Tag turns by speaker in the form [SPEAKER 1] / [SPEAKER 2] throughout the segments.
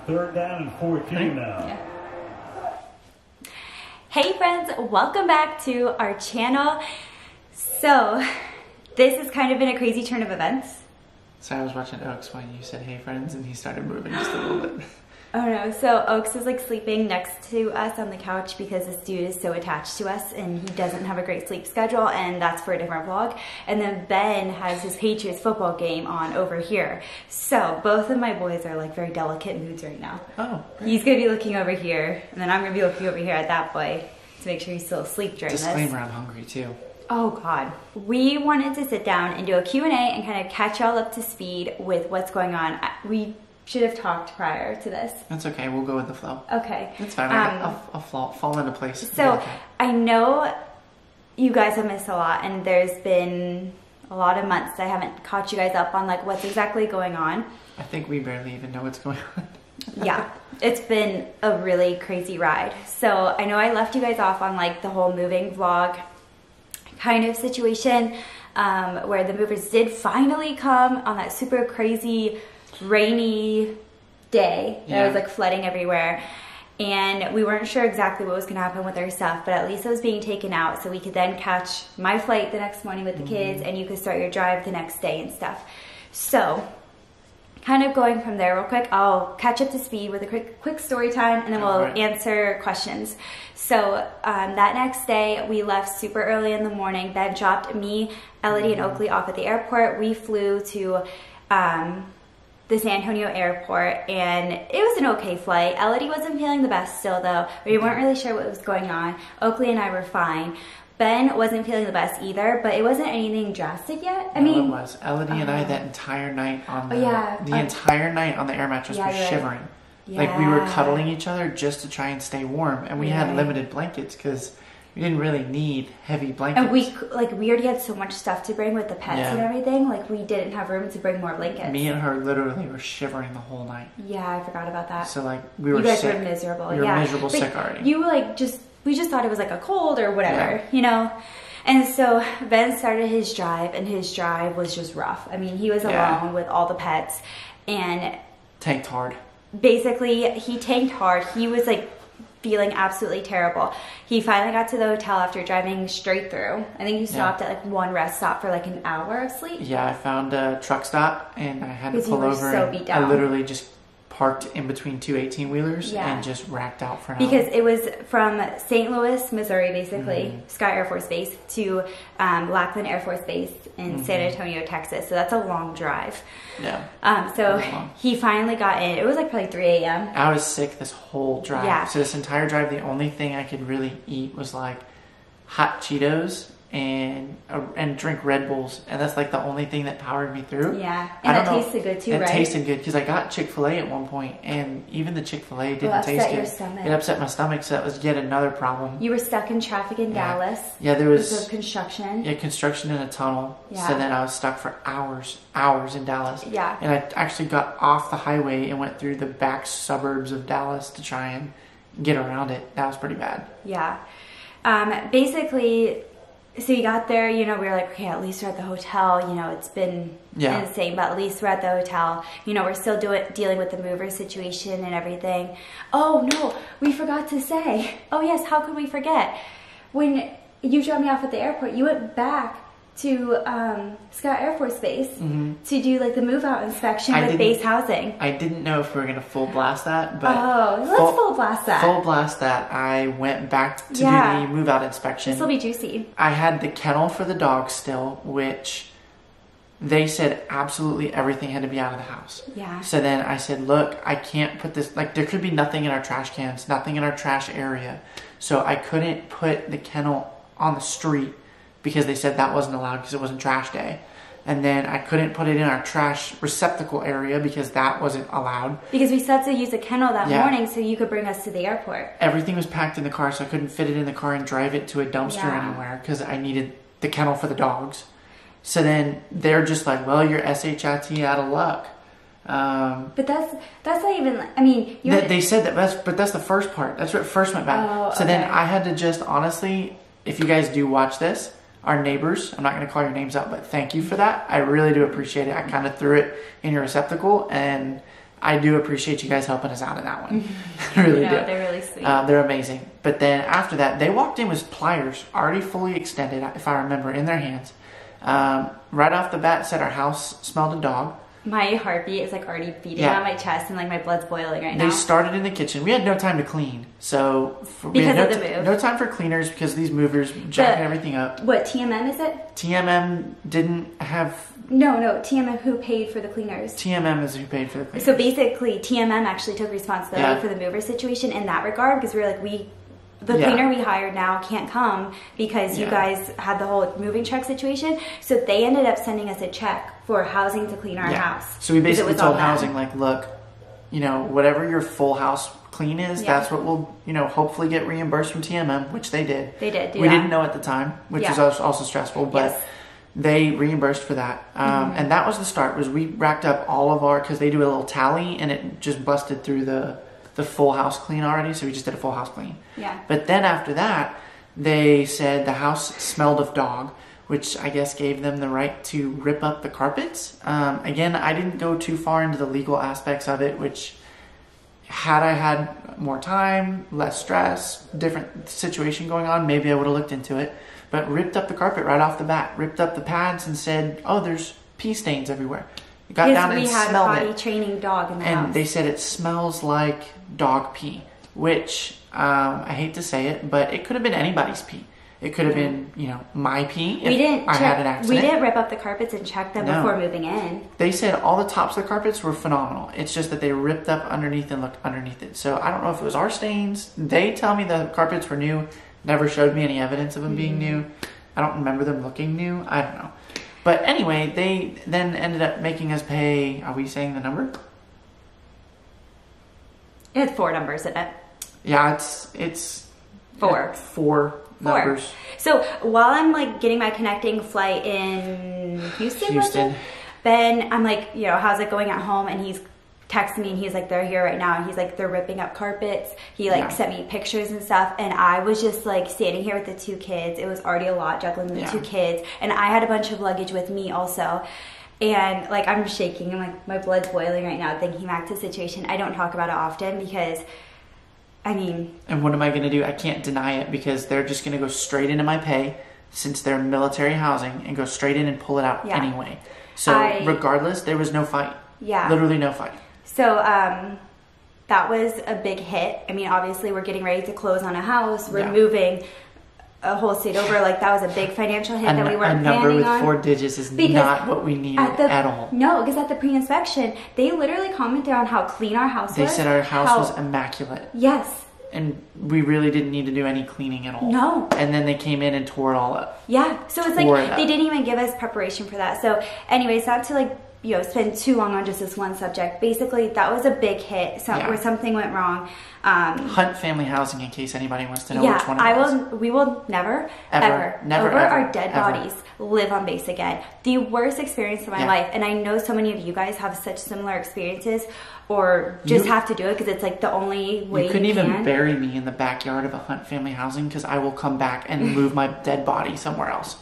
[SPEAKER 1] Third down and 14 now.
[SPEAKER 2] Yeah. Hey friends, welcome back to our channel. So this has kind of been a crazy turn of events.
[SPEAKER 3] So I was watching Oaks when you said hey friends and he started moving just a little bit.
[SPEAKER 2] Oh no, so Oaks is like sleeping next to us on the couch because this dude is so attached to us and he doesn't have a great sleep schedule, and that's for a different vlog. And then Ben has his Patriots football game on over here. So both of my boys are like very delicate moods right now.
[SPEAKER 3] Oh. Great.
[SPEAKER 2] He's gonna be looking over here and then I'm gonna be looking over here at that boy to make sure he's still asleep during this.
[SPEAKER 3] Disclaimer, I'm hungry too.
[SPEAKER 2] Oh God. We wanted to sit down and do a Q&A and kind of catch y'all up to speed with what's going on. We should have talked prior to this.
[SPEAKER 3] That's okay, we'll go with the flow.
[SPEAKER 2] Okay.
[SPEAKER 3] That's fine, I'll fall into place.
[SPEAKER 2] So
[SPEAKER 3] okay.
[SPEAKER 2] I know you guys have missed a lot and there's been a lot of months I haven't caught you guys up on like what's exactly going on.
[SPEAKER 3] I think we barely even know what's going on.
[SPEAKER 2] Yeah, it's been a really crazy ride. So I know I left you guys off on like the whole moving vlog kind of situation where the movers did finally come on that super crazy rainy day.
[SPEAKER 3] Yeah.
[SPEAKER 2] It was like flooding everywhere. And we weren't sure exactly what was going to happen with our stuff, but at least it was being taken out so we could then catch my flight the next morning with the kids and you could start your drive the next day and stuff. So kind of going from there real quick, I'll catch up to speed with a quick story time and then we'll answer questions. So that next day we left super early in the morning. Ben dropped me, Elodie, and Oakley off at the airport. We flew to the San Antonio airport and it was an okay flight. Elodie wasn't feeling the best still though. We weren't really sure what was going on. Oakley and I were fine. Ben wasn't feeling the best either, but it wasn't anything drastic yet. I mean,
[SPEAKER 3] it was. Elodie and I that entire night on the, entire night on the air mattress were shivering.
[SPEAKER 2] Yeah.
[SPEAKER 3] Like we were cuddling each other just to try and stay warm, and we had limited blankets because we didn't really need heavy blankets.
[SPEAKER 2] And we already had so much stuff to bring with the pets and everything. Like we didn't have room to bring more blankets.
[SPEAKER 3] Me and her literally were shivering the whole night.
[SPEAKER 2] Yeah, I forgot about that.
[SPEAKER 3] So like we were
[SPEAKER 2] you guys
[SPEAKER 3] sick.
[SPEAKER 2] were miserable.
[SPEAKER 3] We were miserable, sick already.
[SPEAKER 2] You were like we just thought it was like a cold or whatever, you know? And so Ben started his drive and his drive was just rough. I mean, he was alone with all the pets and
[SPEAKER 3] tanked hard.
[SPEAKER 2] Basically, he tanked hard. He was like feeling absolutely terrible. He finally got to the hotel after driving straight through. I think he stopped at like one rest stop for like an hour of sleep.
[SPEAKER 3] Yeah, I found a truck stop and I had to pull over.
[SPEAKER 2] So beat down.
[SPEAKER 3] I literally just parked in between two 18-wheelers and just racked out for an hour.
[SPEAKER 2] Because it was from St. Louis, Missouri, basically, Scott Air Force Base, to Lackland Air Force Base in San Antonio, Texas. So that's a long drive.
[SPEAKER 3] Yeah.
[SPEAKER 2] So he finally got in. It was like probably 3 a.m.
[SPEAKER 3] I was sick this whole drive.
[SPEAKER 2] Yeah.
[SPEAKER 3] So this entire drive, the only thing I could really eat was like hot Cheetos and drink Red Bulls, and that's like the only thing that powered me through.
[SPEAKER 2] Yeah, and that tasted good too, right?
[SPEAKER 3] It tasted good because I got Chick-fil-A at one point, and even the Chick-fil-A didn't taste good.
[SPEAKER 2] Your stomach.
[SPEAKER 3] It upset my stomach, so that was yet another problem.
[SPEAKER 2] You were stuck in traffic in Dallas.
[SPEAKER 3] Yeah, there was
[SPEAKER 2] because of construction.
[SPEAKER 3] Yeah, construction in a tunnel.
[SPEAKER 2] Yeah.
[SPEAKER 3] So then I was stuck for hours in Dallas.
[SPEAKER 2] Yeah.
[SPEAKER 3] And I actually got off the highway and went through the back suburbs of Dallas to try and get around it. That was pretty bad.
[SPEAKER 2] Yeah. Basically, so you got there, you know, we were like, okay, at least we're at the hotel. You know, it's been insane, but at least we're at the hotel. You know, we're still dealing with the mover situation and everything. Oh, no, we forgot to say. Oh, yes, how could we forget? When you dropped me off at the airport, you went back to Scott Air Force Base to do like the move out inspection with base housing.
[SPEAKER 3] I didn't know if we were going to full blast that, but
[SPEAKER 2] let's full blast that.
[SPEAKER 3] Full blast that. I went back to do the move out inspection.
[SPEAKER 2] This will be juicy.
[SPEAKER 3] I had the kennel for the dogs still, which they said absolutely everything had to be out of the house.
[SPEAKER 2] Yeah.
[SPEAKER 3] So then I said, look, I can't put this, like there could be nothing in our trash cans, nothing in our trash area. So I couldn't put the kennel on the street because they said that wasn't allowed because it wasn't trash day. And then I couldn't put it in our trash receptacle area because that wasn't allowed. Because
[SPEAKER 2] we set to use a kennel that morning so you could bring us to the airport.
[SPEAKER 3] Everything was packed in the car, so I couldn't fit it in the car and drive it to a dumpster anywhere because I needed the kennel for the dogs. So then they're just like, well, you're SHIT out of luck.
[SPEAKER 2] But that's not even, I mean...
[SPEAKER 3] They said that, but that's the first part. That's what first went back. So then I had to just, honestly, if you guys do watch this, our neighbors, I'm not going to call your names out, but thank you for that. I really do appreciate it. I kind of threw it in your receptacle and I do appreciate you guys helping us out in that one. I really do.
[SPEAKER 2] They're really sweet.
[SPEAKER 3] They're amazing. But then after that, they walked in with pliers already fully extended, if I remember, in their hands. Right off the bat, said our house smelled of dog.
[SPEAKER 2] My heartbeat is like already beating on my chest, and like my blood's boiling right now.
[SPEAKER 3] They started in the kitchen. We had no time to clean, so
[SPEAKER 2] we had
[SPEAKER 3] no time for cleaners because these movers jacking everything up.
[SPEAKER 2] What TMM is it?
[SPEAKER 3] TMM didn't have.
[SPEAKER 2] No, TMM who paid for the cleaners?
[SPEAKER 3] TMM is who paid for the cleaners.
[SPEAKER 2] So basically, TMM actually took responsibility for the mover situation in that regard, because we were like, the cleaner we hired now can't come because you guys had the whole moving truck situation. So they ended up sending us a check for housing to clean our house.
[SPEAKER 3] So we basically told housing, like, look, whatever your full house clean is, that's what we'll, hopefully get reimbursed from TMM, which they did.
[SPEAKER 2] They did.
[SPEAKER 3] We didn't know at the time, which is also stressful, but they reimbursed for that. And that was the start, was we racked up all of our, because they do a little tally, and it just busted through the full house clean already, so we just did a full house clean. Yeah. But then after that, they said the house smelled of dog, which I guess gave them the right to rip up the carpets. Again, I didn't go too far into the legal aspects of it, which had I had more time, less stress, different situation going on, maybe I would have looked into it. But ripped up the carpet right off the bat, ripped up the pads and said, oh, there's pee stains everywhere. Got down and smelled it.
[SPEAKER 2] We had a potty training dog in the house.
[SPEAKER 3] And they said it smells like dog pee, which I hate to say it, but it could have been anybody's pee. It could have been, my pee if I had an accident.
[SPEAKER 2] We didn't rip up the carpets and check them before moving in.
[SPEAKER 3] They said all the tops of the carpets were phenomenal. It's just that they ripped up underneath and looked underneath it. So I don't know if it was our stains. They tell me the carpets were new. Never showed me any evidence of them being new. I don't remember them looking new. I don't know. But anyway, they then ended up making us pay. Are we saying the number?
[SPEAKER 2] It had 4 numbers in it.
[SPEAKER 3] Yeah, it's
[SPEAKER 2] 4.
[SPEAKER 3] 4 numbers.
[SPEAKER 2] So while I'm like getting my connecting flight in Houston, Ben, I'm like, how's it going at home? And he's texting me and he's like, they're here right now. And he's like, they're ripping up carpets. He like sent me pictures and stuff. And I was just like standing here with the 2 kids. It was already a lot juggling the 2 kids. And I had a bunch of luggage with me also. And like, I'm shaking and like my blood's boiling right now thinking back to the situation. I don't talk about it often because and
[SPEAKER 3] what am I going to do? I can't deny it because they're just going to go straight into my pay since they're military housing and go straight in and pull it out anyway. So regardless, there was no fight. Yeah. Literally no fight.
[SPEAKER 2] So that was a big hit. I mean, obviously we're getting ready to close on a house. We're moving a whole state over. Like that was a big financial hit that we weren't planning on.
[SPEAKER 3] A number with 4 digits is not what we needed at all.
[SPEAKER 2] No, because at the pre-inspection, they literally commented on how clean our house was.
[SPEAKER 3] They said our house was immaculate.
[SPEAKER 2] Yes.
[SPEAKER 3] And we really didn't need to do any cleaning at all.
[SPEAKER 2] No.
[SPEAKER 3] And then they came in and tore it all up.
[SPEAKER 2] Yeah. So it's like they didn't even give us preparation for that. So anyways, not to like spend too long on just this one subject. Basically, that was a big hit where something went wrong.
[SPEAKER 3] Hunt Family Housing, in case anybody wants to know which one it was.
[SPEAKER 2] We will never, ever, our dead bodies live on base again. The worst experience of my life. And I know so many of you guys have such similar experiences or just have to do it because it's like the only way you
[SPEAKER 3] couldn't even bury me in the backyard of a Hunt Family Housing because I will come back and move my dead body somewhere else.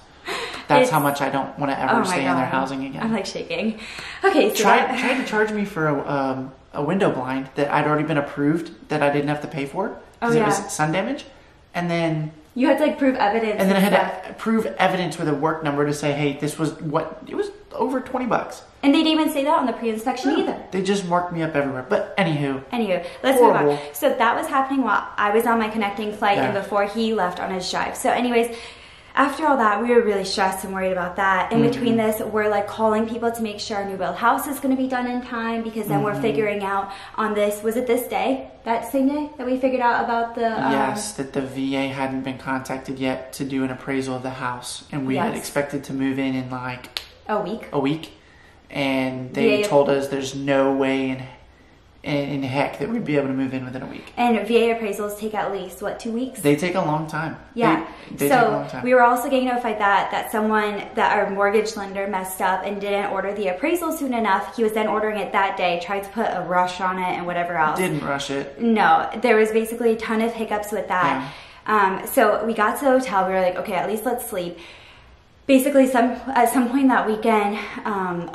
[SPEAKER 3] That's how much I don't want to ever stay in their housing again.
[SPEAKER 2] I'm like shaking. Okay, so
[SPEAKER 3] tried to charge me for a window blind that I'd already been approved that I didn't have to pay for because it was sun damage, and then
[SPEAKER 2] you had to like prove evidence.
[SPEAKER 3] And then I had to prove evidence with a work number to say, hey, this was what it was over $20.
[SPEAKER 2] And they didn't even say that on the pre-inspection either.
[SPEAKER 3] They just marked me up everywhere. But anywho,
[SPEAKER 2] let's move on. So that was happening while I was on my connecting flight and before he left on his drive. So anyways, after all that, we were really stressed and worried about that. In between this, we're like calling people to make sure our new build house is going to be done in time because then we're figuring out on this, was it this day, that same day that we figured out about the...
[SPEAKER 3] yes, that the VA hadn't been contacted yet to do an appraisal of the house. And we had expected to move in like...
[SPEAKER 2] A week.
[SPEAKER 3] And they told us there's no way in heck that we'd be able to move in within a week.
[SPEAKER 2] And VA appraisals take at least, 2 weeks?
[SPEAKER 3] They take a long time.
[SPEAKER 2] Yeah.
[SPEAKER 3] They take a long time.
[SPEAKER 2] We were also getting notified that our mortgage lender messed up and didn't order the appraisal soon enough. He was then ordering it that day, tried to put a rush on it and whatever else.
[SPEAKER 3] Didn't rush it.
[SPEAKER 2] No. There was basically a ton of hiccups with that. Yeah. So we got to the hotel. We were like, okay, at least let's sleep. basically at some point that weekend,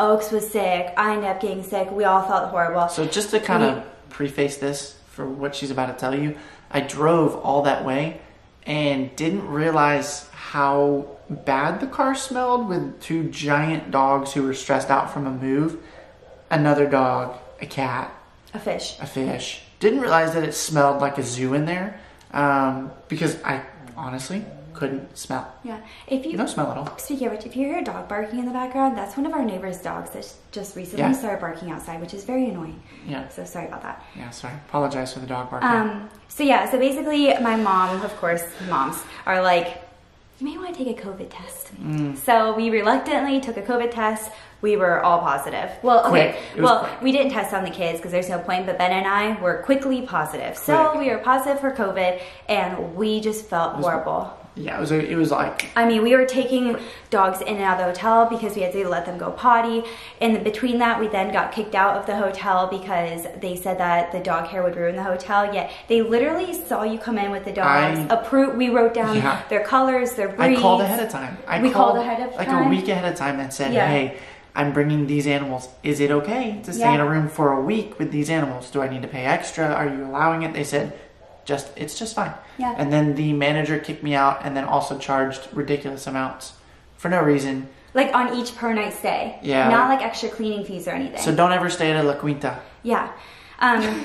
[SPEAKER 2] Oaks was sick. I ended up getting sick. We all felt horrible.
[SPEAKER 3] So just to kind of preface this for what she's about to tell you, I drove all that way and didn't realize how bad the car smelled with 2 giant dogs who were stressed out from a move. Another dog, a cat.
[SPEAKER 2] A fish.
[SPEAKER 3] A fish. Didn't realize that it smelled like a zoo in there because I honestly couldn't smell.
[SPEAKER 2] Yeah.
[SPEAKER 3] No smell at all.
[SPEAKER 2] Speaking of which, if you hear a dog barking in the background, that's one of our neighbor's dogs that just recently started barking outside, which is very annoying.
[SPEAKER 3] Yeah.
[SPEAKER 2] So sorry about that.
[SPEAKER 3] Yeah, sorry. Apologize for the dog barking.
[SPEAKER 2] So basically my mom, of course, moms are like, you may want to take a COVID test. So we reluctantly took a COVID test. We were all positive. Well, okay. Quick. We didn't test on the kids because there's no point, but Ben and I were quickly positive. So we were positive for COVID and we just felt horrible.
[SPEAKER 3] Yeah, it was like...
[SPEAKER 2] I mean, we were taking dogs in and out of the hotel because we had to let them go potty. And between that, we then got kicked out of the hotel because they said that the dog hair would ruin the hotel. Yet they literally saw you come in with the dogs. We wrote down their colors, their breeds.
[SPEAKER 3] I called ahead of time.
[SPEAKER 2] We called ahead of time?
[SPEAKER 3] Like a week ahead of time and said, hey, I'm bringing these animals. Is it okay to stay in a room for a week with these animals? Do I need to pay extra? Are you allowing it? They said... it's just fine.
[SPEAKER 2] Yeah.
[SPEAKER 3] And then the manager kicked me out and then also charged ridiculous amounts for no reason.
[SPEAKER 2] Like on each per night stay.
[SPEAKER 3] Yeah.
[SPEAKER 2] Not like extra cleaning fees or anything.
[SPEAKER 3] So don't ever stay at a La Quinta.
[SPEAKER 2] Yeah.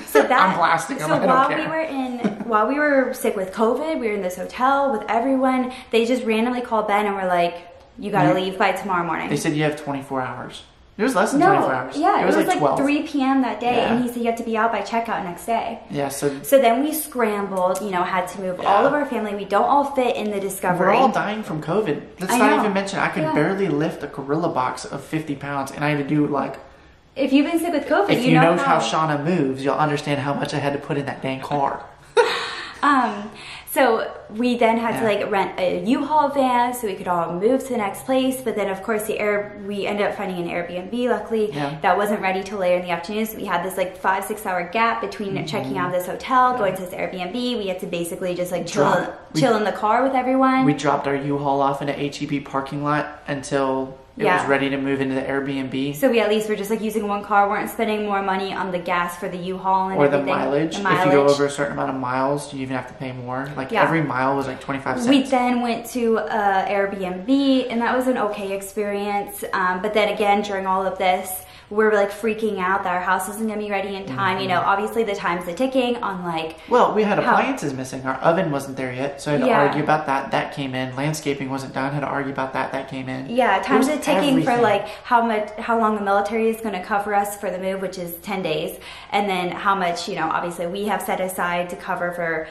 [SPEAKER 2] So that
[SPEAKER 3] I'm blasting them.
[SPEAKER 2] So while we were sick with COVID, we were in this hotel with everyone. They just randomly called Ben and were like, "You got to leave by tomorrow morning."
[SPEAKER 3] They said you have 24 hours. It was less than 24 hours.
[SPEAKER 2] Yeah, it was like
[SPEAKER 3] 12.
[SPEAKER 2] 3 p.m. that day, and he said you have to be out by checkout next day.
[SPEAKER 3] Yeah, so
[SPEAKER 2] then we scrambled, had to move all of our family. We don't all fit in the Discovery.
[SPEAKER 3] We're all dying from COVID. Let's not even mention, I could barely lift a gorilla box of 50 pounds, and I had to do
[SPEAKER 2] If you've been sick with COVID,
[SPEAKER 3] if you know how Shauna moves, you'll understand how much I had to put in that dang car.
[SPEAKER 2] So we then had to rent a U-Haul van so we could all move to the next place. But then of course we ended up finding an Airbnb, luckily, that wasn't ready till later in the afternoon. So we had this 5-6 hour gap between checking out of this hotel, going to this Airbnb. We had to basically just chill in the car with everyone.
[SPEAKER 3] We dropped our U-Haul off in an HEB parking lot until it was ready to move into the Airbnb.
[SPEAKER 2] So we at least were just using one car, weren't spending more money on the gas for the U-Haul and everything.
[SPEAKER 3] Or the mileage. If you go over a certain amount of miles, you even have to pay more. Every mile was 25 cents.
[SPEAKER 2] We then went to Airbnb, and that was an okay experience. But then again, during all of this, we're freaking out that our house isn't going to be ready in time. Obviously the time's ticking on
[SPEAKER 3] Well, we had appliances missing. Our oven wasn't there yet, so I had to argue about that. That came in. Landscaping wasn't done. Had to argue about that. That came in.
[SPEAKER 2] Yeah, time's ticking for how long the military is going to cover us for the move, which is 10 days, and then how much obviously we have set aside to cover for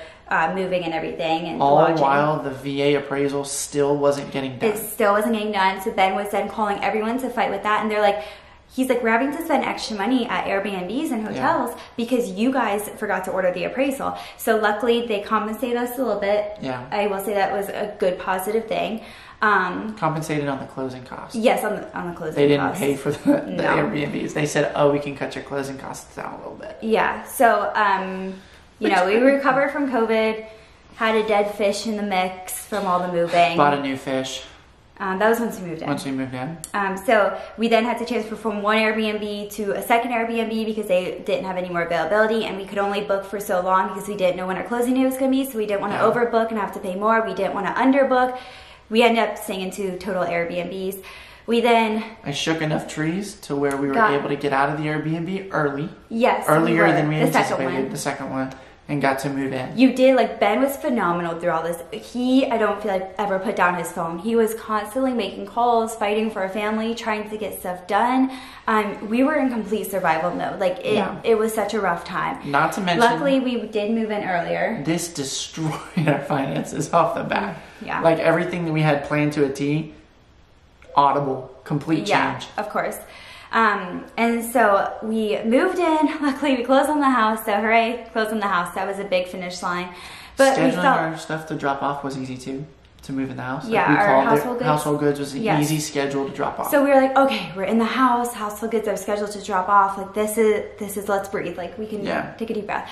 [SPEAKER 2] moving and everything, and
[SPEAKER 3] all
[SPEAKER 2] lodging.
[SPEAKER 3] While the VA appraisal still wasn't getting done.
[SPEAKER 2] It still wasn't getting done. So Ben was then calling everyone to fight with that, and they're like. He's we're having to spend extra money at Airbnbs and hotels because you guys forgot to order the appraisal. So luckily they compensated us a little bit.
[SPEAKER 3] Yeah.
[SPEAKER 2] I will say that was a good positive thing.
[SPEAKER 3] Compensated on the closing costs.
[SPEAKER 2] Yes, on the closing costs.
[SPEAKER 3] They didn't pay for the Airbnbs. They said, we can cut your closing costs down a little bit.
[SPEAKER 2] Yeah. So, we recovered from COVID, had a dead fish in the mix from all the moving.
[SPEAKER 3] Bought a new fish.
[SPEAKER 2] That was once we moved in.
[SPEAKER 3] Once we moved in.
[SPEAKER 2] So we then had to transfer from one Airbnb to a second Airbnb because they didn't have any more availability, and we could only book for so long because we didn't know when our closing date was going to be, so we didn't want to overbook and have to pay more. We didn't want to underbook. We ended up staying in 2 total Airbnbs. I shook enough trees to where we were able to get out of the Airbnb early. Yes.
[SPEAKER 3] Earlier than we anticipated. The second one. And got to move in.
[SPEAKER 2] You did. Ben was phenomenal through all this. I don't feel ever put down his phone. He was constantly making calls, fighting for a family, trying to get stuff done. We were in complete survival mode. It was such a rough time.
[SPEAKER 3] Not to mention,
[SPEAKER 2] luckily we did move in earlier.
[SPEAKER 3] This destroyed our finances off the bat.
[SPEAKER 2] Yeah.
[SPEAKER 3] Everything that we had planned to a T, audible, complete change.
[SPEAKER 2] Yeah, of course. And so we moved in. Luckily, we closed on the house. So hooray, closed on the house. That was a big finish line. But
[SPEAKER 3] scheduling our stuff to drop off was easy too. To move in the house.
[SPEAKER 2] Yeah, our household goods
[SPEAKER 3] was an easy schedule to drop off.
[SPEAKER 2] So we were okay, we're in the house. Household goods are scheduled to drop off. This is let's breathe. We can take a deep breath.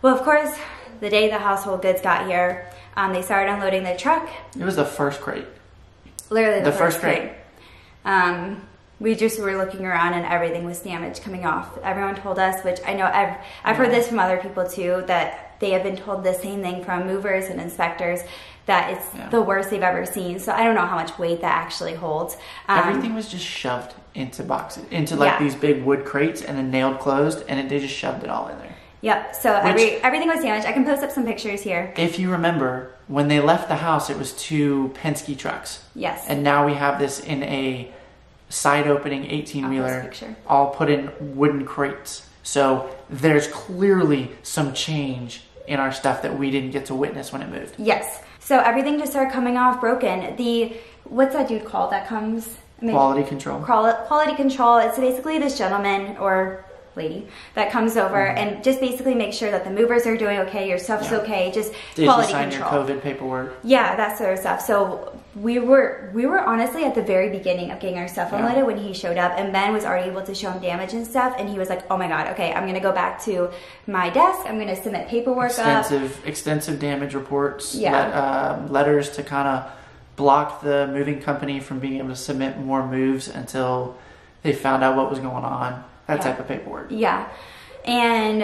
[SPEAKER 2] Well, of course, the day the household goods got here, they started unloading the truck.
[SPEAKER 3] It was the first crate.
[SPEAKER 2] Literally the first
[SPEAKER 3] crate.
[SPEAKER 2] We just were looking around and everything was damaged coming off. Everyone told us, which I know I've heard this from other people too, that they have been told the same thing from movers and inspectors, that it's the worst they've ever seen. So I don't know how much weight that actually holds.
[SPEAKER 3] Everything was just shoved into boxes, into like these big wood crates, and then nailed closed, and they just shoved it all in there.
[SPEAKER 2] Yep. So everything was damaged. I can post up some pictures here.
[SPEAKER 3] If you remember, when they left the house, it was 2 Penske trucks.
[SPEAKER 2] Yes.
[SPEAKER 3] And now we have this in a side opening 18-wheeler, all put in wooden crates. So there's clearly some change in our stuff that we didn't get to witness when it moved.
[SPEAKER 2] Yes. So everything just started coming off broken. What's that dude called that comes?
[SPEAKER 3] Quality control.
[SPEAKER 2] Quality control. It's basically this gentleman or lady that comes over and just basically make sure that the movers are doing okay, your stuff's okay, just
[SPEAKER 3] Did
[SPEAKER 2] quality
[SPEAKER 3] you sign
[SPEAKER 2] control.
[SPEAKER 3] your COVID paperwork?
[SPEAKER 2] Yeah, that sort of stuff. So we were honestly at the very beginning of getting our stuff unloaded when he showed up, and Ben was already able to show him damage and stuff, and he was like, oh my god, okay, I'm gonna go back to my desk, I'm gonna submit paperwork
[SPEAKER 3] extensive damage reports,
[SPEAKER 2] Yeah.
[SPEAKER 3] letters to kind of block the moving company from being able to submit more moves until they found out what was going on. That type of paperwork.
[SPEAKER 2] Yeah. And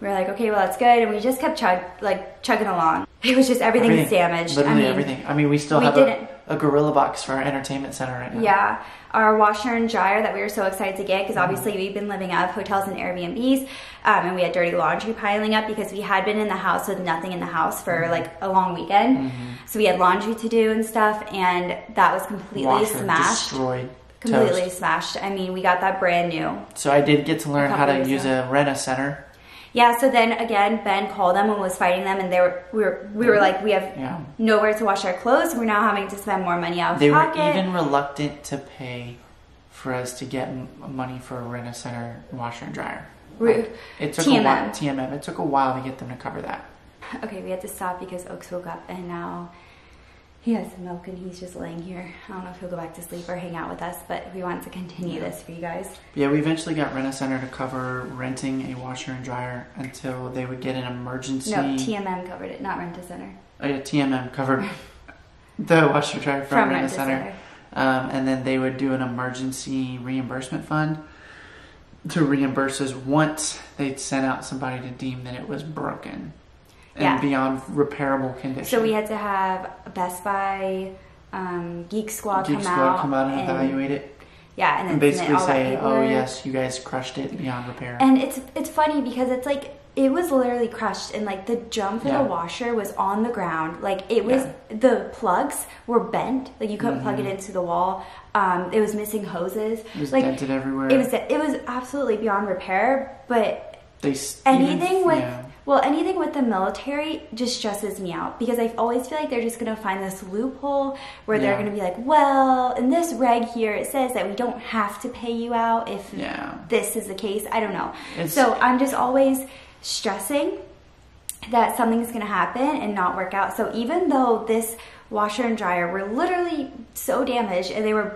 [SPEAKER 2] we were like, okay, well, that's good. And we just kept chugging along. It was just everything's damaged.
[SPEAKER 3] Literally everything. I mean, we still have a gorilla box for our entertainment center right now.
[SPEAKER 2] Yeah. Our washer and dryer that we were so excited to get, because obviously we've been living out of hotels and Airbnbs, and we had dirty laundry piling up because we had been in the house with nothing in the house for like a long weekend. So we had laundry to do and stuff, and that was completely smashed.
[SPEAKER 3] Destroyed.
[SPEAKER 2] Completely smashed. I mean, we got that brand new.
[SPEAKER 3] So I did get to learn how to use a rent-a-center.
[SPEAKER 2] Yeah, so then again, Ben called them and was fighting them, and we were like, we have nowhere to wash our clothes. We're now having to spend more money out of pocket.
[SPEAKER 3] They were even reluctant to pay for us to get money for a rent-a-center washer and dryer. It took TMM. It took a while to get them to cover that.
[SPEAKER 2] Okay, we had to stop because Oaks woke up, and now he has some milk and he's just laying here. I don't know if he'll go back to sleep or hang out with us, but we want to continue this for you guys.
[SPEAKER 3] Yeah, we eventually got Rent-A-Center to cover renting a washer and dryer until they would get an emergency.
[SPEAKER 2] No, TMM covered it, not Rent-A-Center.
[SPEAKER 3] Oh yeah, TMM covered the washer and dryer from Rent-A-Center. And then they would do an emergency reimbursement fund to reimburse us once they'd sent out somebody to deem that it was broken. And beyond repairable condition.
[SPEAKER 2] So we had to have Best Buy, Geek Squad come
[SPEAKER 3] out and evaluate it.
[SPEAKER 2] Yeah, and then
[SPEAKER 3] basically say, "Oh yes, you guys crushed it beyond repair."
[SPEAKER 2] And it's funny because it's like it was literally crushed, and like the drum for the washer was on the ground. Like it was the plugs were bent. Like you couldn't plug it into the wall. It was missing hoses. It was
[SPEAKER 3] dented everywhere.
[SPEAKER 2] It was absolutely beyond repair. But
[SPEAKER 3] anything
[SPEAKER 2] with the military just stresses me out because I always feel like they're just going to find this loophole where they're going to be like, well, in this reg here, it says that we don't have to pay you out if this is the case. I don't know. So I'm just always stressing that something's going to happen and not work out. So even though this washer and dryer were literally so damaged and they were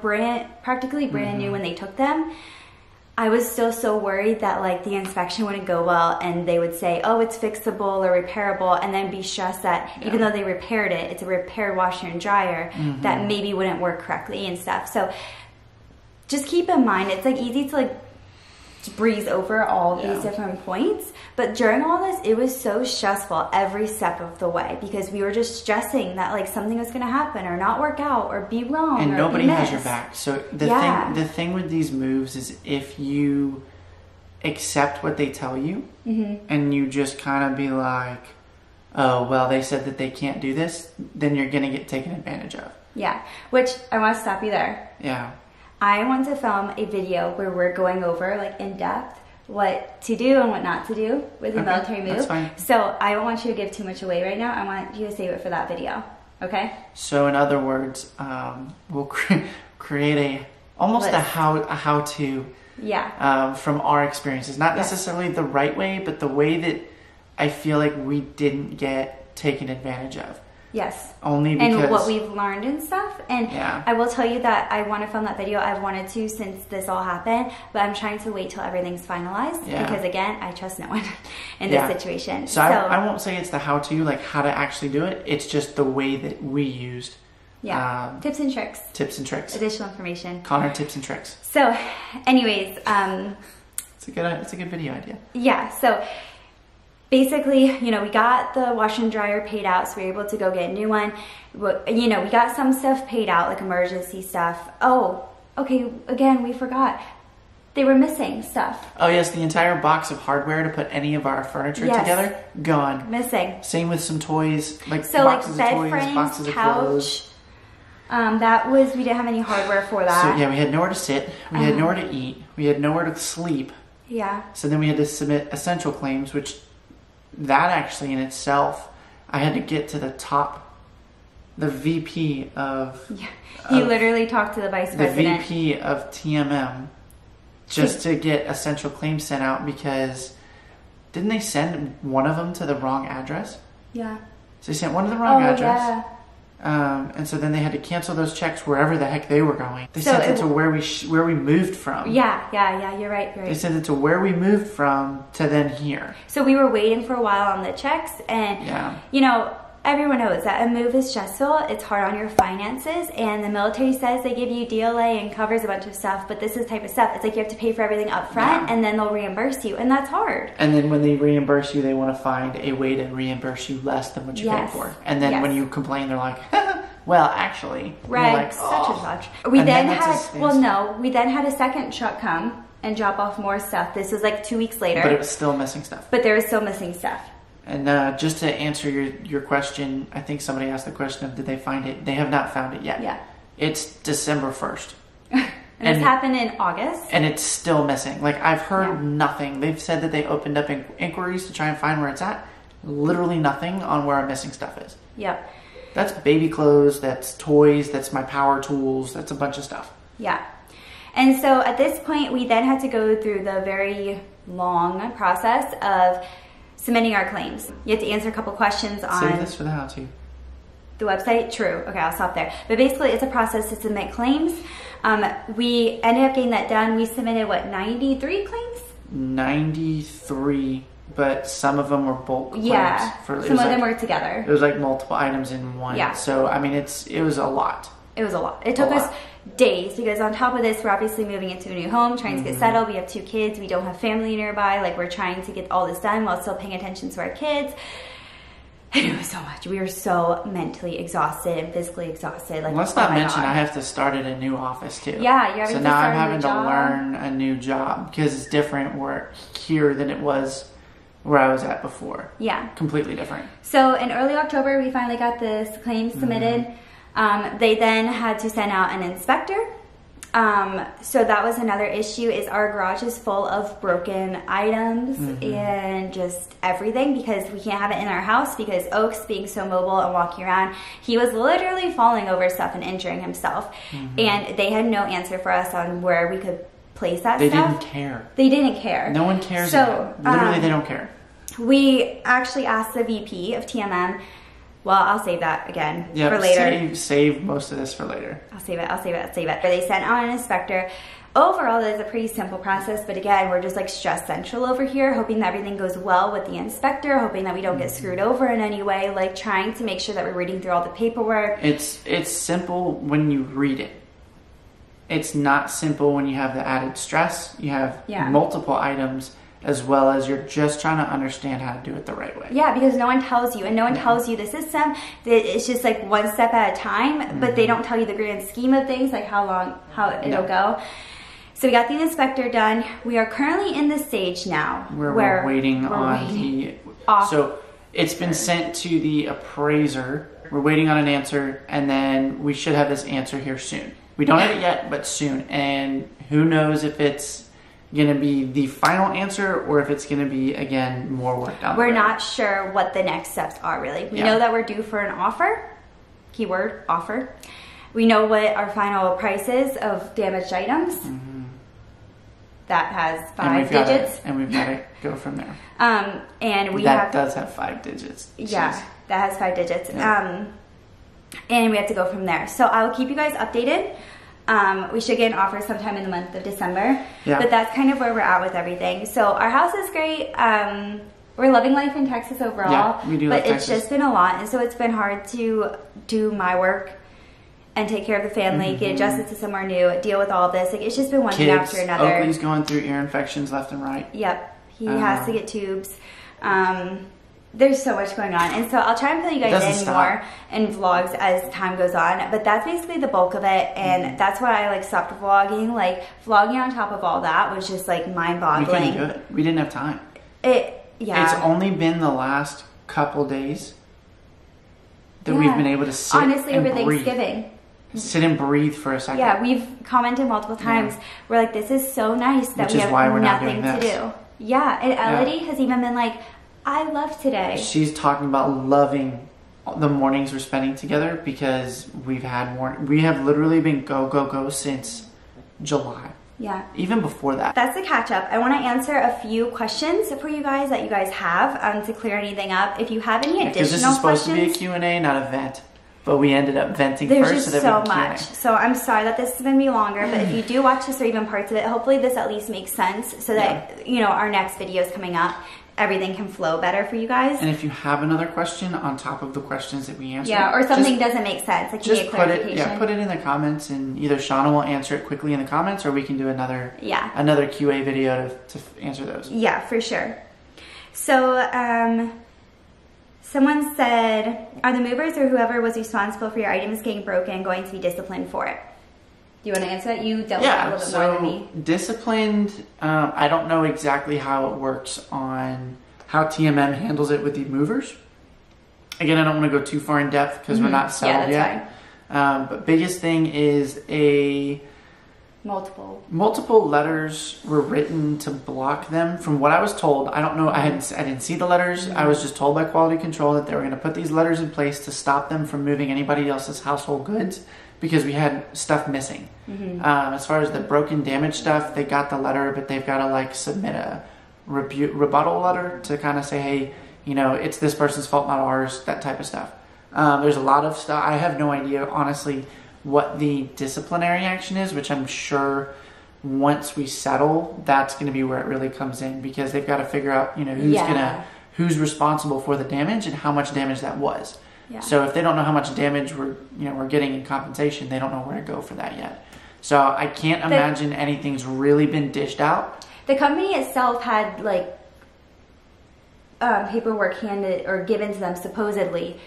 [SPEAKER 2] practically brand new when they took them, I was still so worried that like the inspection wouldn't go well and they would say, oh, it's fixable or repairable, and then be stressed that even though they repaired it, it's a repaired washer and dryer that maybe wouldn't work correctly and stuff. So just keep in mind, it's like easy to like breeze over all these different points, but during all this it was so stressful every step of the way because we were just stressing that like something was going to happen or not work out or be wrong,
[SPEAKER 3] and
[SPEAKER 2] or
[SPEAKER 3] nobody
[SPEAKER 2] be
[SPEAKER 3] has your back. So the thing with these moves is if you accept what they tell you and you just kind of be like, oh well, they said that they can't do this, then you're going to get taken advantage of.
[SPEAKER 2] Which I want to stop you there. I want to film a video where we're going over, like, in depth what to do and what not to do with a military move.
[SPEAKER 3] That's fine.
[SPEAKER 2] So I don't want you to give too much away right now. I want you to save it for that video. Okay?
[SPEAKER 3] So in other words, we'll create almost a how-to from our experiences. Not necessarily the right way, but the way that I feel like we didn't get taken advantage of.
[SPEAKER 2] Yes.
[SPEAKER 3] Only because...
[SPEAKER 2] And what we've learned and stuff. And I will tell you that I want to film that video. I've wanted to since this all happened, but I'm trying to wait till everything's finalized because, again, I trust no one in this situation.
[SPEAKER 3] So I won't say it's the how-to, like how to actually do it. It's just the way that we used
[SPEAKER 2] Yeah. Tips and tricks.
[SPEAKER 3] Tips and tricks.
[SPEAKER 2] Additional information.
[SPEAKER 3] Connor tips and tricks.
[SPEAKER 2] So, anyways,
[SPEAKER 3] it's a good video idea.
[SPEAKER 2] Yeah. So basically, you know, we got the washer and dryer paid out, so we were able to go get a new one. You know, we got some stuff paid out, like emergency stuff. Oh, okay. Again, we forgot. They were missing stuff.
[SPEAKER 3] Oh yes, the entire box of hardware to put any of our furniture together, gone.
[SPEAKER 2] Missing.
[SPEAKER 3] Same with some toys, like
[SPEAKER 2] so
[SPEAKER 3] boxes
[SPEAKER 2] like bed
[SPEAKER 3] of toys,
[SPEAKER 2] frames,
[SPEAKER 3] boxes of
[SPEAKER 2] couch.
[SPEAKER 3] clothes.
[SPEAKER 2] We didn't have any hardware for that.
[SPEAKER 3] So yeah, we had nowhere to sit, we had nowhere to eat, we had nowhere to sleep.
[SPEAKER 2] Yeah.
[SPEAKER 3] So then we had to submit essential claims, which that actually in itself, I had to get to the VP of...
[SPEAKER 2] Yeah. He literally talked to the vice president.
[SPEAKER 3] The VP of TMM. Just to get essential claims sent out because didn't they send one of them to the wrong address?
[SPEAKER 2] Yeah.
[SPEAKER 3] So they sent one to the wrong address.
[SPEAKER 2] Yeah.
[SPEAKER 3] And so then they had to cancel those checks wherever the heck they were going. They
[SPEAKER 2] So
[SPEAKER 3] sent it to where we moved from.
[SPEAKER 2] Yeah. You're right.
[SPEAKER 3] They sent it to where we moved from to then here.
[SPEAKER 2] So we were waiting for a while on the checks, and you know, everyone knows that a move is stressful. It's hard on your finances, and the military says they give you DLA and covers a bunch of stuff, but this is the type of stuff. It's like you have to pay for everything up front, and then they'll reimburse you, and that's hard.
[SPEAKER 3] And then when they reimburse you, they want to find a way to reimburse you less than what you paid for. And then when you complain, they're like, well, actually.
[SPEAKER 2] Right,
[SPEAKER 3] like,
[SPEAKER 2] such and such. We then had a second truck come and drop off more stuff. This was like 2 weeks later.
[SPEAKER 3] But it was still missing stuff.
[SPEAKER 2] But there was still missing stuff.
[SPEAKER 3] And just to answer your question, I think somebody asked the question of did they find it? They have not found it yet.
[SPEAKER 2] Yeah.
[SPEAKER 3] It's December 1st.
[SPEAKER 2] and this happened in August.
[SPEAKER 3] And it's still missing. Like, I've heard nothing. They've said that they opened up inquiries to try and find where it's at. Literally nothing on where our missing stuff is.
[SPEAKER 2] Yep.
[SPEAKER 3] That's baby clothes, that's toys, that's my power tools, that's a bunch of stuff.
[SPEAKER 2] Yeah. And so at this point, we then had to go through the very long process of submitting our claims. You have to answer a couple questions on...
[SPEAKER 3] Save this for the how-to.
[SPEAKER 2] The website? True. Okay, I'll stop there. But basically, it's a process to submit claims. We ended up getting that done. We submitted, 93 claims?
[SPEAKER 3] 93, but some of them were bulk claims.
[SPEAKER 2] Yeah, some of them were together.
[SPEAKER 3] It was like multiple items in one.
[SPEAKER 2] Yeah.
[SPEAKER 3] So, I mean, it was a lot.
[SPEAKER 2] It was a lot. It took us days because on top of this, we're obviously moving into a new home, trying to get settled. We have 2 kids. We don't have family nearby. Like, we're trying to get all this done while still paying attention to our kids. And it was so much. We were so mentally exhausted and physically exhausted. Like,
[SPEAKER 3] let's not mention I have to start at a new office too.
[SPEAKER 2] Yeah, you're having
[SPEAKER 3] so
[SPEAKER 2] to
[SPEAKER 3] now
[SPEAKER 2] start
[SPEAKER 3] I'm having
[SPEAKER 2] a new
[SPEAKER 3] to learn a new job because it's different here than it was where I was at before.
[SPEAKER 2] Yeah.
[SPEAKER 3] Completely different.
[SPEAKER 2] So in early October, we finally got this claim submitted. They then had to send out an inspector. So that was another issue is our garage is full of broken items and just everything because we can't have it in our house because Oaks being so mobile and walking around, he was literally falling over stuff and injuring himself. And they had no answer for us on where we could place that stuff.
[SPEAKER 3] They didn't care.
[SPEAKER 2] They didn't care.
[SPEAKER 3] No one cares.
[SPEAKER 2] So
[SPEAKER 3] literally, they don't care.
[SPEAKER 2] We actually asked the VP of TMM. Well, I'll save that again for later.
[SPEAKER 3] Save most of this for later.
[SPEAKER 2] I'll save it. They sent out an inspector. Overall, it's a pretty simple process, but again, we're just like stress central over here, hoping that everything goes well with the inspector, hoping that we don't get screwed over in any way, like trying to make sure that we're reading through all the paperwork.
[SPEAKER 3] It's simple when you read it. It's not simple when you have the added stress. You have multiple items, as well as you're just trying to understand how to do it the right way.
[SPEAKER 2] Yeah, because no one tells you, and no one tells you the system. It's just like one step at a time, but they don't tell you the grand scheme of things, like how it'll go. So we got the inspector done. We are currently in the stage now
[SPEAKER 3] where we're waiting on the offer. So it's been sent to the appraiser. We're waiting on an answer, and then we should have this answer here soon. We don't have it yet, but soon. And who knows if it's going to be the final answer or if it's going to be, again, more work down the road.
[SPEAKER 2] We're not sure what the next steps are, really. We know that we're due for an offer. Keyword, offer. We know what our final price is of damaged items. That has 5 digits.
[SPEAKER 3] And we've got to go from there.
[SPEAKER 2] And
[SPEAKER 3] that does have 5 digits. Jeez.
[SPEAKER 2] Yeah, that has 5 digits.
[SPEAKER 3] Yeah.
[SPEAKER 2] And we have to go from there. So I will keep you guys updated. We should get an offer sometime in the month of December. Yeah. But that's kind of where we're at with everything. So our house is great. We're loving life in Texas overall.
[SPEAKER 3] Yeah, we do love Texas.
[SPEAKER 2] It's just been a lot. And so it's been hard to do my work and take care of the family, get adjusted to somewhere new, deal with all of this. Like, it's just been one thing after another.
[SPEAKER 3] Oakley's going through ear infections left and right.
[SPEAKER 2] Yep, he has to get tubes. There's so much going on, and so I'll try and fill you guys in more in vlogs as time goes on, but that's basically the bulk of it, and that's why I like stopped vlogging. Like, vlogging on top of all that was just like mind-boggling.
[SPEAKER 3] We couldn't do it. We didn't have time.
[SPEAKER 2] Yeah.
[SPEAKER 3] It's only been the last couple days that we've been able to sit
[SPEAKER 2] honestly
[SPEAKER 3] and
[SPEAKER 2] over
[SPEAKER 3] breathe.
[SPEAKER 2] Thanksgiving.
[SPEAKER 3] Sit and breathe for a second.
[SPEAKER 2] Yeah, we've commented multiple times. Yeah. We're like, this is so nice that we have nothing to do. Yeah, and Elodie has even been like, I love today.
[SPEAKER 3] She's talking about loving the mornings we're spending together because we have literally been go since July.
[SPEAKER 2] Yeah.
[SPEAKER 3] Even before that.
[SPEAKER 2] That's the catch up. I want to answer a few questions for you guys that you guys have to clear anything up. If you have any additional questions. Because this is supposed to be a Q&A, not a vent. But we ended up venting first. There's just so much. So I'm sorry that this is going to be longer, but if you do watch this or even parts of it, hopefully this at least makes sense so that, you know, our next videos coming up, everything can flow better for you guys. And if you have another question on top of the questions that we answered. Yeah, or something doesn't make sense. Like, just put it in the comments, and either Shauna will answer it quickly in the comments, or we can do another QA video to answer those. Yeah, for sure. So, someone said, are the movers or whoever was responsible for your items getting broken going to be disciplined for it? Do you want to answer that? You dealt with that a little bit more than me. Disciplined, I don't know exactly how it works on how TMM handles it with the movers. Again, I don't want to go too far in depth because we're not settled yet. But biggest thing is multiple letters were written to block them. From what I was told, I don't know, I didn't see the letters. I was just told by quality control that they were going to put these letters in place to stop them from moving anybody else's household goods, because we had stuff missing. As far as the broken, damaged stuff, they got the letter, but they've got to like submit a rebuttal letter to kind of say, hey, you know, it's this person's fault, not ours, that type of stuff. There's a lot of stuff. I have no idea, honestly, what the disciplinary action is, which I'm sure once we settle, that's going to be where it really comes in, because they've got to figure out, you know, who's responsible for the damage and how much damage that was. Yeah. So if they don't know how much damage we're getting in compensation, they don't know where to go for that yet. So I can't imagine anything's really been dished out. The company itself had like paperwork handed or given to them supposedly,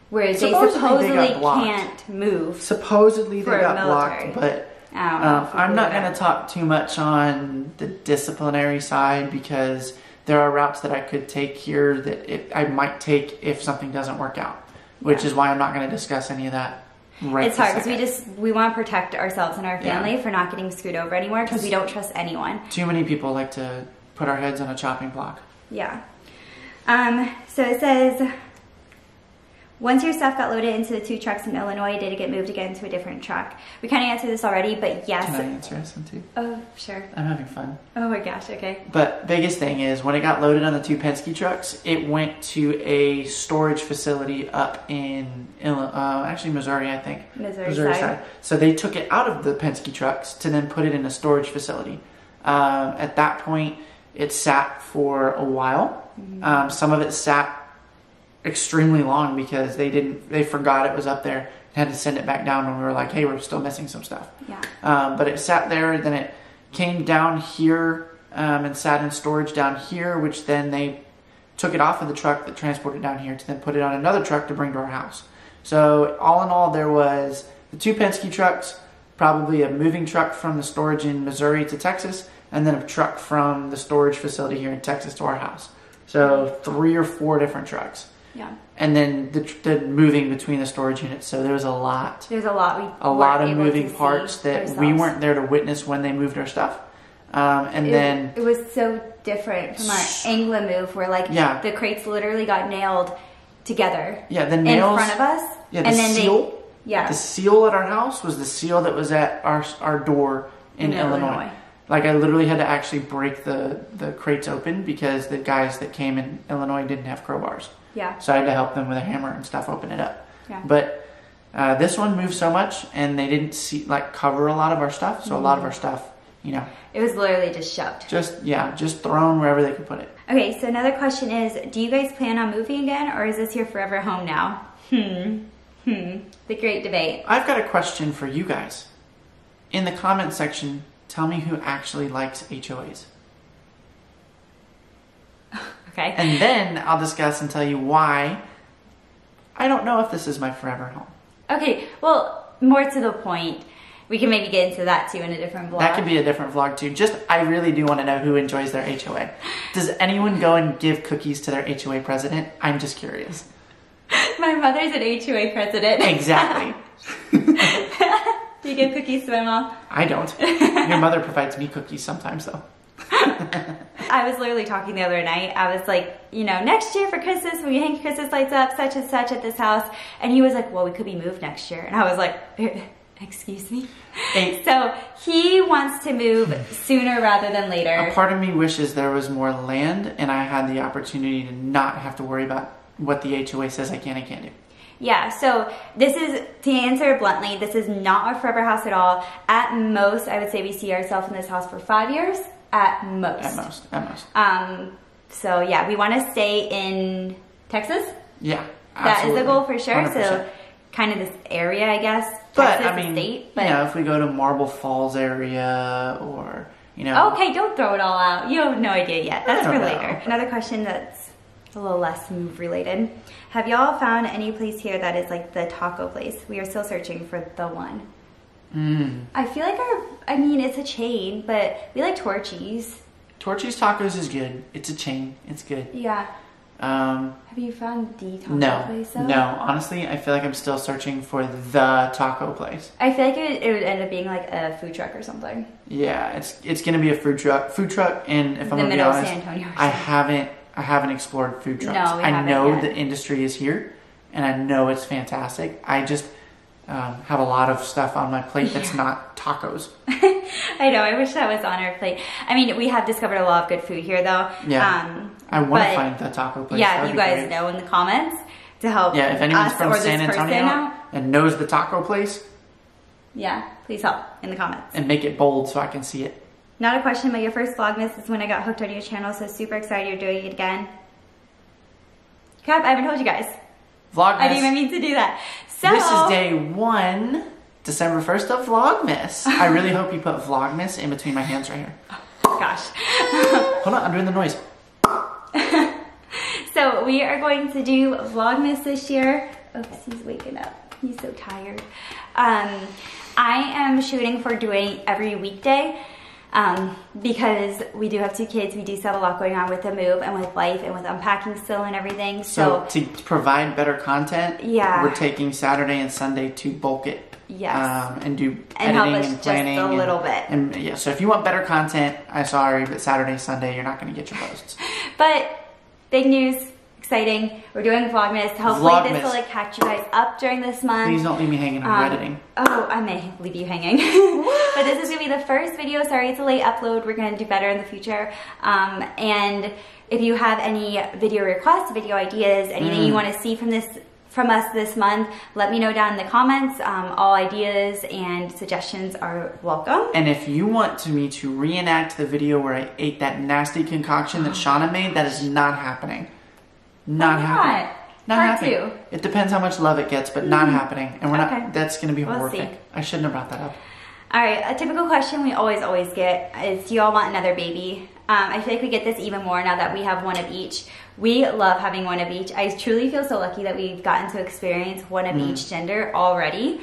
[SPEAKER 2] where they supposedly can't move. Supposedly they got blocked, but I'm not going to talk too much on the disciplinary side, because there are routes that I could take here that I might take if something doesn't work out. Which is why I'm not going to discuss any of that right. It's hard because we want to protect ourselves and our family for not getting screwed over anymore, because we don't trust anyone. Too many people like to put our heads on a chopping block. Yeah. So it says, once your stuff got loaded into the 2 trucks in Illinois, did it get moved again to a different truck? We kind of answered this already, but yes. Can I answer this one too? Oh, sure. I'm having fun. Oh my gosh, okay. But biggest thing is, when it got loaded on the 2 Penske trucks, it went to a storage facility up in actually Missouri, I think. Missouri side. So they took it out of the Penske trucks to then put it in a storage facility. At that point, it sat for a while. Some of it sat extremely long because they forgot it was up there and had to send it back down when we were like, hey, we're still missing some stuff. Yeah. But it sat there, then it came down here and sat in storage down here, which then they took it off of the truck that transported down here to then put it on another truck to bring to our house. So all in all, there was the 2 Penske trucks, probably a moving truck from the storage in Missouri to Texas, and then a truck from the storage facility here in Texas to our house. So 3 or 4 different trucks. Yeah. And then the moving between the storage units. So there was a lot. There's a lot of moving parts that we weren't there to witness when they moved our stuff. It was so different from our Angler move, where like the crates literally got nailed together. Yeah, the nails in front of us. Yeah, the seal at our house was the seal that was at our door in Illinois. Like, I literally had to actually break the crates open because the guys that came in Illinois didn't have crowbars. Yeah. So I had to help them with a hammer and stuff open it up. Yeah. But this one moved so much, and they didn't cover a lot of our stuff. So a lot of our stuff, you know, it was literally just shoved. Just thrown wherever they could put it. Okay, so another question is, do you guys plan on moving again, or is this your forever home now? The great debate.
[SPEAKER 3] I've got a question for you guys. In the comment section, tell me who actually likes HOAs.
[SPEAKER 2] Okay.
[SPEAKER 3] And then I'll discuss and tell you why I don't know if this is my forever home.
[SPEAKER 2] Okay, well, more to the point. We can maybe get into that too in a different vlog.
[SPEAKER 3] That could be a different vlog too. Just, I really do want to know who enjoys their HOA. Does anyone go and give cookies to their HOA president? I'm just curious.
[SPEAKER 2] My mother's an HOA president.
[SPEAKER 3] Exactly.
[SPEAKER 2] Do you give cookies to my mom?
[SPEAKER 3] I don't. Your mother provides me cookies sometimes though.
[SPEAKER 2] I was literally talking the other night. I was like, you know, next year for Christmas, when you hang Christmas lights up, such and such at this house. And he was like, well, we could be moved next year. And I was like, excuse me?
[SPEAKER 3] Hey.
[SPEAKER 2] So he wants to move sooner rather than later.
[SPEAKER 3] A part of me wishes there was more land and I had the opportunity to not have to worry about what the HOA says I can and can't do.
[SPEAKER 2] Yeah, so this is, to answer bluntly, this is not our forever house at all. At most, I would say we see ourselves in this house for 5 years. At most.
[SPEAKER 3] At most.
[SPEAKER 2] So yeah, we want to stay in Texas.
[SPEAKER 3] Yeah,
[SPEAKER 2] absolutely. That is the goal for sure. 100%. So kind of this area, I guess.
[SPEAKER 3] But
[SPEAKER 2] Texas,
[SPEAKER 3] I mean,
[SPEAKER 2] state, but
[SPEAKER 3] you know, if we go to Marble Falls area or, you know.
[SPEAKER 2] Okay, don't throw it all out. You have no idea yet. That's for later.
[SPEAKER 3] Know.
[SPEAKER 2] Another question that's a little less move related. Have y'all found any place here that is like the taco place? We are still searching for the one. I feel like I mean, it's a chain, but we like Torchy's.
[SPEAKER 3] Torchy's Tacos is good. It's a chain. It's good.
[SPEAKER 2] Yeah. Have you found the taco place though?
[SPEAKER 3] No, honestly, I feel like I'm still searching for the taco place.
[SPEAKER 2] I feel like it would end up being like a food truck or something.
[SPEAKER 3] Yeah, it's gonna be a food truck, and if I'm gonna be honest,
[SPEAKER 2] San Antonio
[SPEAKER 3] I haven't explored food trucks.
[SPEAKER 2] No, we
[SPEAKER 3] I
[SPEAKER 2] haven't
[SPEAKER 3] know
[SPEAKER 2] yet.
[SPEAKER 3] the industry is here, and I know it's fantastic. I just have a lot of stuff on my plate that's not tacos.
[SPEAKER 2] I know, I wish that was on our plate. I mean, we have discovered a lot of good food here though.
[SPEAKER 3] Yeah. I want to find the taco place.
[SPEAKER 2] Yeah, you guys know in the comments to help.
[SPEAKER 3] Yeah, if anyone's
[SPEAKER 2] us
[SPEAKER 3] from
[SPEAKER 2] or
[SPEAKER 3] San
[SPEAKER 2] this
[SPEAKER 3] Antonio
[SPEAKER 2] out.
[SPEAKER 3] and knows the taco place,
[SPEAKER 2] yeah, please help in the comments.
[SPEAKER 3] And make it bold so I can see it.
[SPEAKER 2] Not a question, but your first Vlogmas is when I got hooked on your channel, so super excited you're doing it again. Crap, I haven't told you guys.
[SPEAKER 3] Vlogmas.
[SPEAKER 2] I didn't even mean to do that. So
[SPEAKER 3] this is day 1, December 1st of Vlogmas. I really hope you put Vlogmas in between my hands right here.
[SPEAKER 2] Gosh.
[SPEAKER 3] Hold on, I'm doing the noise.
[SPEAKER 2] So we are going to do Vlogmas this year. Oops, he's waking up. He's so tired. I am shooting for doing every weekday because we do have 2 kids. We do still have a lot going on with the move and with life and with unpacking still and everything. So
[SPEAKER 3] to provide better content,
[SPEAKER 2] yeah,
[SPEAKER 3] we're taking Saturday and Sunday to bulk it.
[SPEAKER 2] Yes.
[SPEAKER 3] And do
[SPEAKER 2] and
[SPEAKER 3] editing
[SPEAKER 2] help us
[SPEAKER 3] and planning.
[SPEAKER 2] Just a little bit.
[SPEAKER 3] And yeah, so if you want better content, I'm sorry, but Saturday, Sunday, you're not going to get your posts.
[SPEAKER 2] But big news, exciting. We're doing Vlogmas. Hopefully this will like catch you guys up during this month.
[SPEAKER 3] Please don't leave me hanging on editing.
[SPEAKER 2] Oh, I may leave you hanging. But this is going to be the first video. Sorry, it's a late upload. We're going to do better in the future. And if you have any video requests, video ideas, anything you want to see from us this month, let me know down in the comments. All ideas and suggestions are welcome.
[SPEAKER 3] And if you want me to reenact the video where I ate that nasty concoction that Shauna made, that is not happening. Not happening. Not happening. It depends how much love it gets, but not happening. And we're not. That's going to be horrific. I shouldn't have brought that up.
[SPEAKER 2] All right, a typical question we always get is, do you all want another baby? I feel like we get this even more now that we have one of each. We love having one of each. I truly feel so lucky that we've gotten to experience one of each gender already.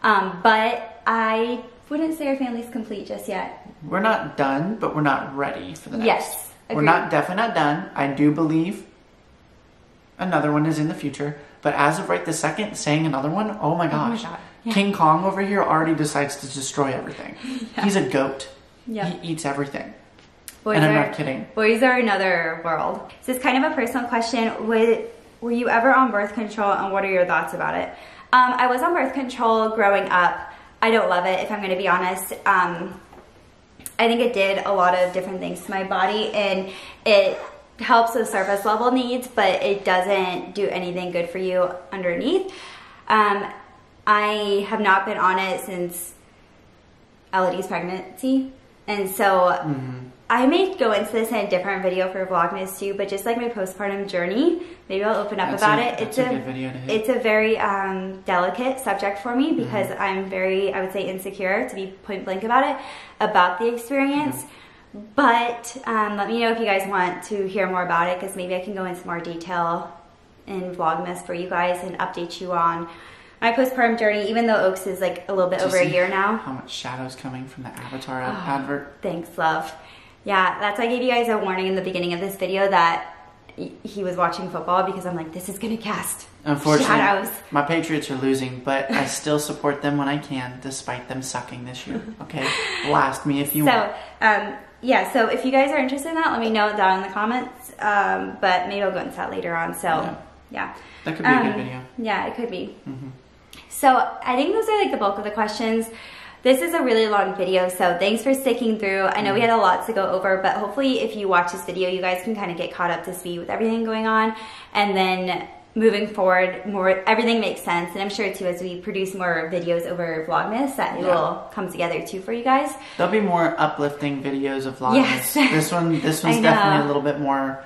[SPEAKER 2] But I wouldn't say our family's complete just yet.
[SPEAKER 3] We're not done, but we're not ready for the next.
[SPEAKER 2] Yes, agreed.
[SPEAKER 3] We're definitely not done. I do believe another one is in the future. But as of right this second, saying another one, oh my gosh. Oh my God. Yeah. King Kong over here already decides to destroy everything. Yeah. He's a goat. Yeah. He eats everything. And I'm not kidding.
[SPEAKER 2] Boys are another world. So it's kind of a personal question. Were you ever on birth control, and what are your thoughts about it? I was on birth control growing up. I don't love it, if I'm going to be honest. I think it did a lot of different things to my body, and it helps with surface level needs, but it doesn't do anything good for you underneath. I have not been on it since Elodie's pregnancy. And so I may go into this in a different video for Vlogmas too, but just like my postpartum journey, maybe I'll open up about it.
[SPEAKER 3] It's a good video to hit.
[SPEAKER 2] It's a very delicate subject for me because I'm very, I would say, insecure, to be point blank about it, about the experience. But let me know if you guys want to hear more about it, because maybe I can go into more detail in Vlogmas for you guys and update you on my postpartum journey, even though Oaks is like a little bit over a year now.
[SPEAKER 3] How much shadow's coming from the Avatar advert?
[SPEAKER 2] Thanks, love. Yeah, that's why I gave you guys a warning in the beginning of this video that he was watching football, because I'm like, this is gonna cast
[SPEAKER 3] Unfortunately,
[SPEAKER 2] shadows.
[SPEAKER 3] My Patriots are losing, but I still support them when I can, despite them sucking this year. Okay, blast me if you want.
[SPEAKER 2] Yeah, so if you guys are interested in that, let me know it down in the comments. But maybe I'll go into that later on. So yeah.
[SPEAKER 3] That could be a good video.
[SPEAKER 2] Yeah, it could be. So I think those are like the bulk of the questions. This is a really long video, so thanks for sticking through. I know we had a lot to go over, but hopefully if you watch this video, you guys can kind of get caught up to speed with everything going on. And then moving forward, everything makes sense. And I'm sure too, as we produce more videos over Vlogmas, that it will come together too for you guys.
[SPEAKER 3] There'll be more uplifting videos of Vlogmas.
[SPEAKER 2] Yes.
[SPEAKER 3] This one's definitely a little bit more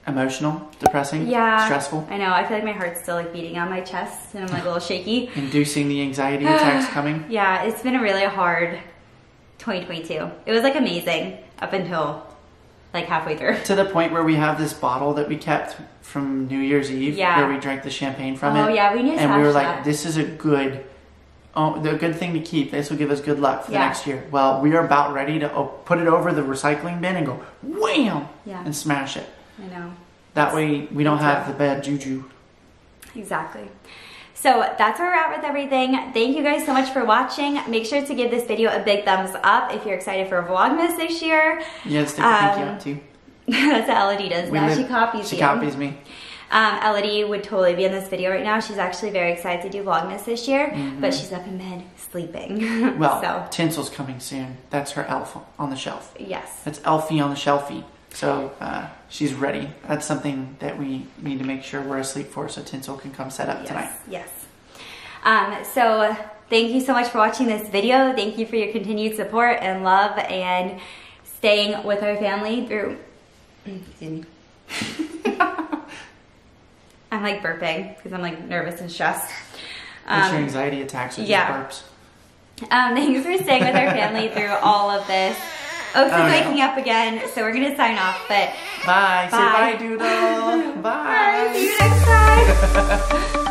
[SPEAKER 3] emotional, depressing, stressful.
[SPEAKER 2] I know. I feel like my heart's still like beating on my chest, and I'm like a little shaky.
[SPEAKER 3] Inducing the anxiety attacks coming.
[SPEAKER 2] Yeah, it's been a really hard 2022. It was like amazing up until like halfway through.
[SPEAKER 3] To the point where we have this bottle that we kept from New Year's Eve, where we drank the champagne from it.
[SPEAKER 2] Oh yeah, we need to.
[SPEAKER 3] And we were like, this is a good thing to keep. This will give us good luck for the next year. Well, we are about ready to put it over the recycling bin and go wham and smash it.
[SPEAKER 2] I know.
[SPEAKER 3] That way we don't have the bad juju.
[SPEAKER 2] Exactly. So that's where we're at with everything. Thank you guys so much for watching. Make sure to give this video a big thumbs up if you're excited for Vlogmas this year.
[SPEAKER 3] Yeah, stick a pinky out too.
[SPEAKER 2] That's what Elodie does now. She copies you.
[SPEAKER 3] She copies me.
[SPEAKER 2] Elodie would totally be in this video right now. She's actually very excited to do Vlogmas this year, but she's up in bed sleeping.
[SPEAKER 3] Well, Tinsel's coming soon. That's her elf on the shelf.
[SPEAKER 2] Yes.
[SPEAKER 3] That's Elfie on the shelfie. So she's ready. That's something that we need to make sure we're asleep for, so Tinsel can come set up tonight.
[SPEAKER 2] Yes. So thank you so much for watching this video. Thank you for your continued support and love and staying with our family through. Excuse me. I'm like burping because I'm like nervous and stressed.
[SPEAKER 3] It's your anxiety attacks or just burps.
[SPEAKER 2] Thanks for staying with our family through all of this. Oaks is waking up again, so we're gonna sign off. But
[SPEAKER 3] bye. Say bye, Doodle. Bye.
[SPEAKER 2] Bye. See you next time.